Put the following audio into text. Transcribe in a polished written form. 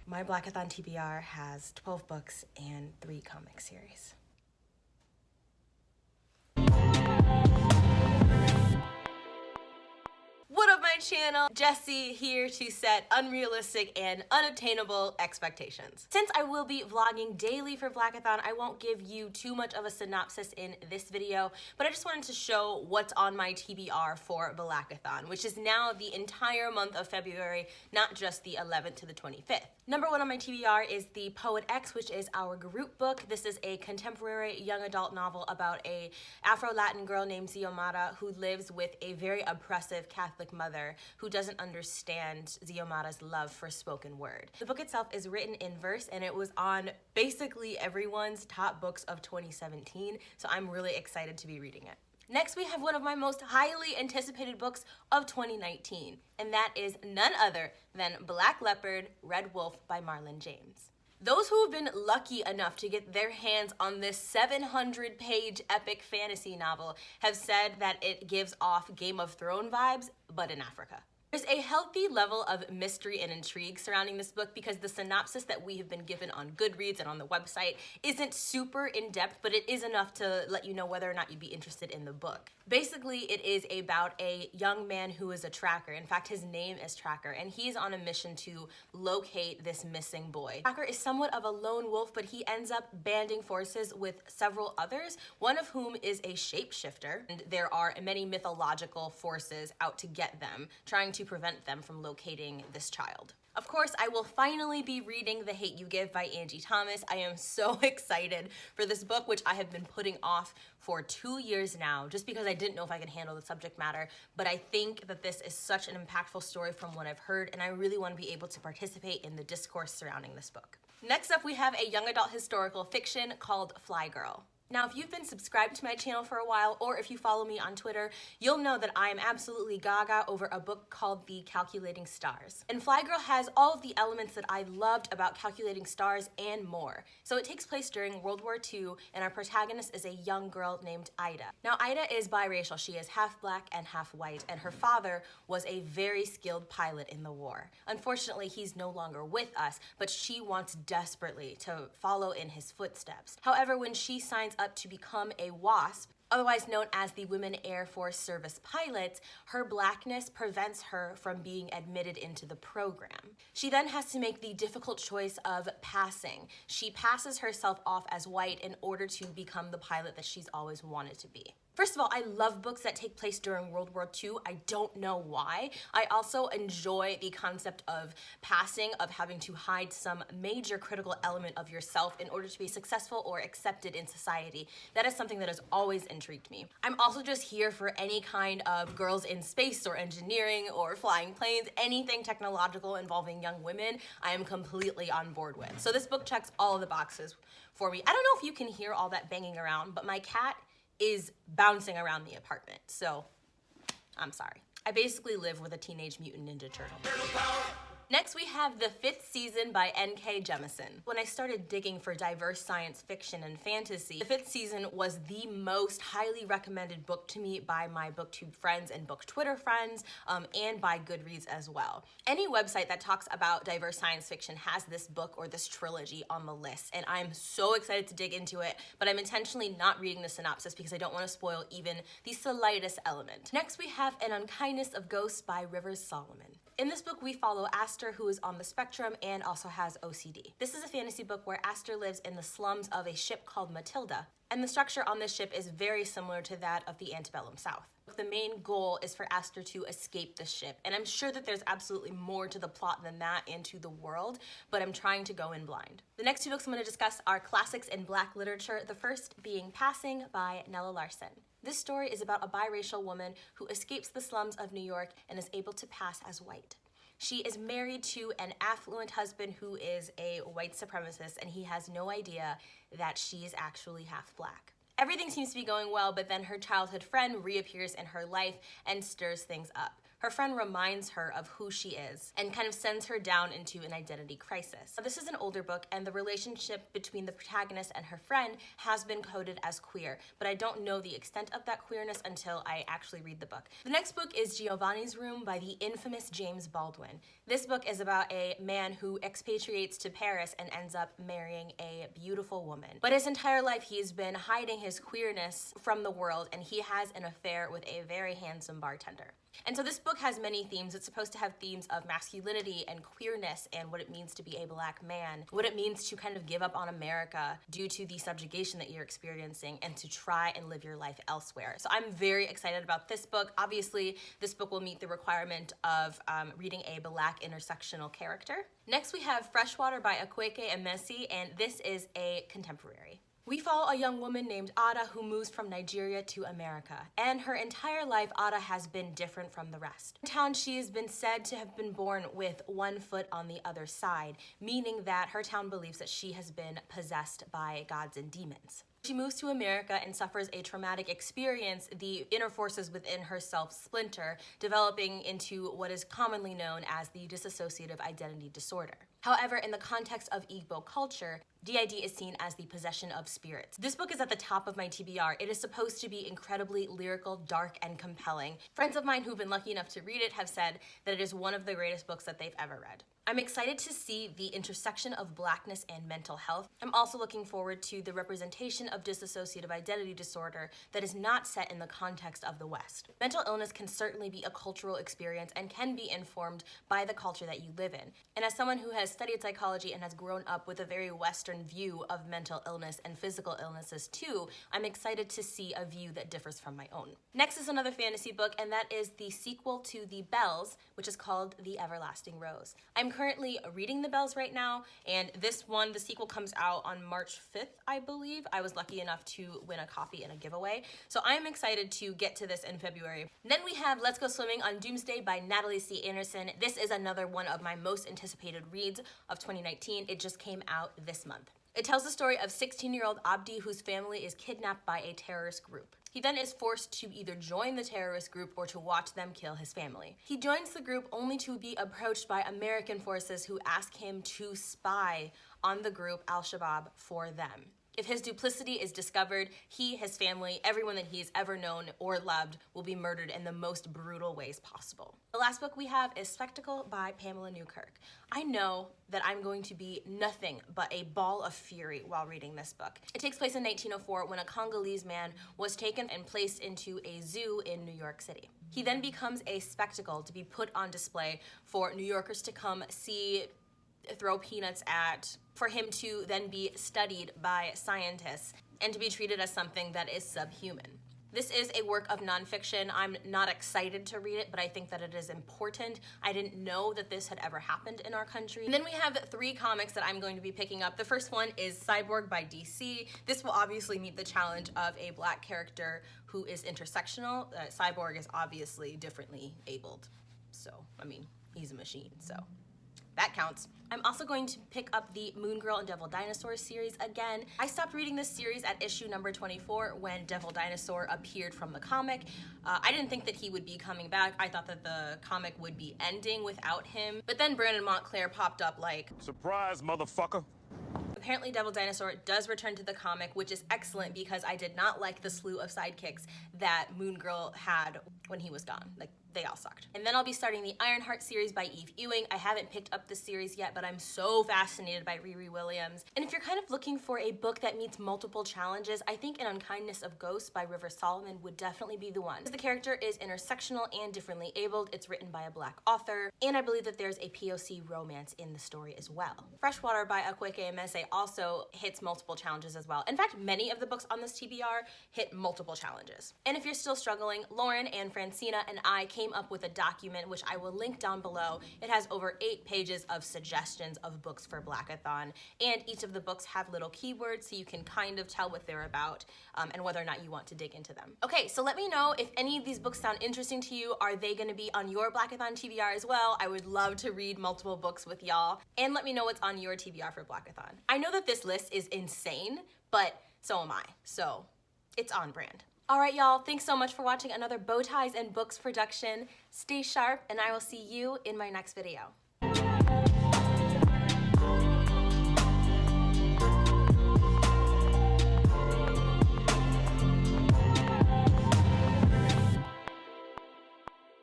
My Blackathon TBR has 12 books and 3 comic series. What up, my channel? Jessie here to set unrealistic and unattainable expectations. Since I will be vlogging daily for Blackathon, I won't give you too much of a synopsis in this video, but I just wanted to show what's on my TBR for Blackathon, which is now the entire month of February, not just the 11th to the 25th. Number 1 on my TBR is The Poet X, which is our group book. This is a contemporary young adult novel about a Afro-Latin girl named Xiomara who lives with a very oppressive Catholic mother who doesn't understand Xiomara's love for spoken word. The book itself is written in verse and it was on basically everyone's top books of 2017, so I'm really excited to be reading it. Next, we have one of my most highly anticipated books of 2019, and that is none other than Black Leopard, Red Wolf by Marlon James. Those who have been lucky enough to get their hands on this 700-page epic fantasy novel have said that it gives off Game of Thrones vibes, but in Africa. There's a healthy level of mystery and intrigue surrounding this book because the synopsis that we have been given on Goodreads and on the website isn't super in-depth, but it is enough to let you know whether or not you'd be interested in the book. Basically, it is about a young man who is a tracker. In fact, his name is Tracker, and he's on a mission to locate this missing boy. Tracker is somewhat of a lone wolf, but he ends up banding forces with several others, one of whom is a shapeshifter, and there are many mythological forces out to get them, trying to prevent them from locating this child. Of course, I will finally be reading The Hate U Give by Angie Thomas. I am so excited for this book, which I have been putting off for 2 years now, just because I didn't know if I could handle the subject matter. But I think that this is such an impactful story from what I've heard, and I really want to be able to participate in the discourse surrounding this book. Next up, we have a young adult historical fiction called Fly Girl. Now, if you've been subscribed to my channel for a while, or if you follow me on Twitter, you'll know that I am absolutely gaga over a book called The Calculating Stars. And Fly Girl has all of the elements that I loved about Calculating Stars and more. So it takes place during World War II, and our protagonist is a young girl named Ida. Now, Ida is biracial. She is half black and half white, and her father was a very skilled pilot in the war. Unfortunately, he's no longer with us, but she wants desperately to follow in his footsteps. However, when she signs up to become a WASP, otherwise known as the Women Air Force Service Pilots, her blackness prevents her from being admitted into the program. She then has to make the difficult choice of passing. She passes herself off as white in order to become the pilot that she's always wanted to be. First of all, I love books that take place during World War II. I don't know why. I also enjoy the concept of passing, of having to hide some major critical element of yourself in order to be successful or accepted in society. That is something that has always intrigued me. I'm also just here for any kind of girls in space or engineering or flying planes, anything technological involving young women, I am completely on board with. So this book checks all of the boxes for me. I don't know if you can hear all that banging around, but my cat is bouncing around the apartment, so I'm sorry. I basically live with a Teenage Mutant Ninja Turtle. Next, we have The Fifth Season by N.K. Jemisin. When I started digging for diverse science fiction and fantasy, The Fifth Season was the most highly recommended book to me by my BookTube friends and Book Twitter friends, and by Goodreads as well. Any website that talks about diverse science fiction has this book or this trilogy on the list, and I'm so excited to dig into it, but I'm intentionally not reading the synopsis because I don't want to spoil even the slightest element. Next, we have An Unkindness of Ghosts by Rivers Solomon. In this book, we follow Aster, who is on the spectrum and also has OCD. This is a fantasy book where Aster lives in the slums of a ship called Matilda, and the structure on this ship is very similar to that of the antebellum South. The main goal is for Aster to escape the ship, and I'm sure that there's absolutely more to the plot than that and to the world, but I'm trying to go in blind. The next 2 books I'm going to discuss are classics in Black literature, the first being Passing by Nella Larson. This story is about a biracial woman who escapes the slums of New York and is able to pass as white. She is married to an affluent husband who is a white supremacist, and he has no idea that she is actually half black. Everything seems to be going well, but then her childhood friend reappears in her life and stirs things up. Her her friend reminds her of who she is and kind of sends her down into an identity crisis. Now, this is an older book, and the relationship between the protagonist and her friend has been coded as queer, but I don't know the extent of that queerness until I actually read the book. The next book is Giovannis Room by the infamous James Baldwin. This book is about a man who expatriates to Paris and ends up marrying a beautiful woman. But his entire life he's been hiding his queerness from the world, and he has an affair with a very handsome bartender. And so this book has many themes. It's supposed to have themes of masculinity and queerness and what it means to be a black man, what it means to kind of give up on America due to the subjugation that you're experiencing and to try and live your life elsewhere. So I'm very excited about this book. Obviously, this book will meet the requirement of reading a black intersectional character. Next, we have Freshwater by Akweke-Emesi, and this is a contemporary. We follow a young woman named Ada who moves from Nigeria to America, and her entire life Ada has been different from the rest. In town, she has been said to have been born with one foot on the other side, meaning that her town believes that she has been possessed by gods and demons. She moves to America and suffers a traumatic experience. The inner forces within herself splinter, developing into what is commonly known as the dissociative identity disorder. However, in the context of Igbo culture, DID is seen as the possession of spirits. This book is at the top of my TBR. It is supposed to be incredibly lyrical, dark, and compelling. Friends of mine who've been lucky enough to read it have said that it is one of the greatest books that they've ever read. I'm excited to see the intersection of blackness and mental health. I'm also looking forward to the representation of dissociative identity disorder that is not set in the context of the West. Mental illness can certainly be a cultural experience and can be informed by the culture that you live in. And as someone who has studied psychology and has grown up with a very Western view of mental illness and physical illnesses too, I'm excited to see a view that differs from my own. Next is another fantasy book, and that is the sequel to The Bells, which is called The Everlasting Rose. I'm currently reading The Bells right now, and this one, the sequel, comes out on March 5th, I believe. I was lucky enough to win a copy in a giveaway, so I'm excited to get to this in February. Then we have Let's Go Swimming on Doomsday by Natalie C. Anderson. This is another one of my most anticipated reads of 2019. It just came out this month. It tells the story of 16-year-old Abdi, whose family is kidnapped by a terrorist group. He then is forced to either join the terrorist group or to watch them kill his family. He joins the group only to be approached by American forces who ask him to spy on the group Al-Shabaab for them. If his duplicity is discovered, he, his family, everyone that he's ever known or loved will be murdered in the most brutal ways possible. The last book we have is Spectacle by Pamela Newkirk. I know that I'm going to be nothing but a ball of fury while reading this book. It takes place in 1904 when a Congolese man was taken and placed into a zoo in New York City. He then becomes a spectacle to be put on display for New Yorkers to come see, throw peanuts at, for him to then be studied by scientists and to be treated as something that is subhuman. This is a work of nonfiction. I'm not excited to read it, but I think that it is important. I didn't know that this had ever happened in our country. And then we have 3 comics that I'm going to be picking up. The first one is Cyborg by DC. This will obviously meet the challenge of a black character who is intersectional. Cyborg is obviously differently abled. So, I mean, he's a machine, so that counts. I'm also going to pick up the Moon Girl and Devil Dinosaur series again. I stopped reading this series at issue number 24 when Devil Dinosaur appeared from the comic. I didn't think that he would be coming back. I thought that the comic would be ending without him. But then Brandon Montclair popped up like, surprise, motherfucker. Apparently Devil Dinosaur does return to the comic, which is excellent because I did not like the slew of sidekicks that Moon Girl had when he was gone. Like, they all sucked. And then I'll be starting the Ironheart series by Eve Ewing. I haven't picked up this series yet, but I'm so fascinated by Riri Williams. And if you're kind of looking for a book that meets multiple challenges, I think An Unkindness of Ghosts by River Solomon would definitely be the one. The character is intersectional and differently abled. It's written by a black author, and I believe that there's a POC romance in the story as well. Freshwater by Akweke-Emesi also hits multiple challenges as well. In fact, many of the books on this TBR hit multiple challenges. And if you're still struggling, Lauren and Francina and I came up with a document, which I will link down below. It has over 8 pages of suggestions of books for Blackathon, and each of the books have little keywords so you can kind of tell what they're about and whether or not you want to dig into them. Okay, so let me know if any of these books sound interesting to you. Are they gonna be on your Blackathon TBR as well? I would love to read multiple books with y'all, and let me know what's on your TBR for Blackathon. I know that this list is insane, but so am I, so it's on brand. All right, y'all, thanks so much for watching another Bow Ties and Books production. Stay sharp, and I will see you in my next video.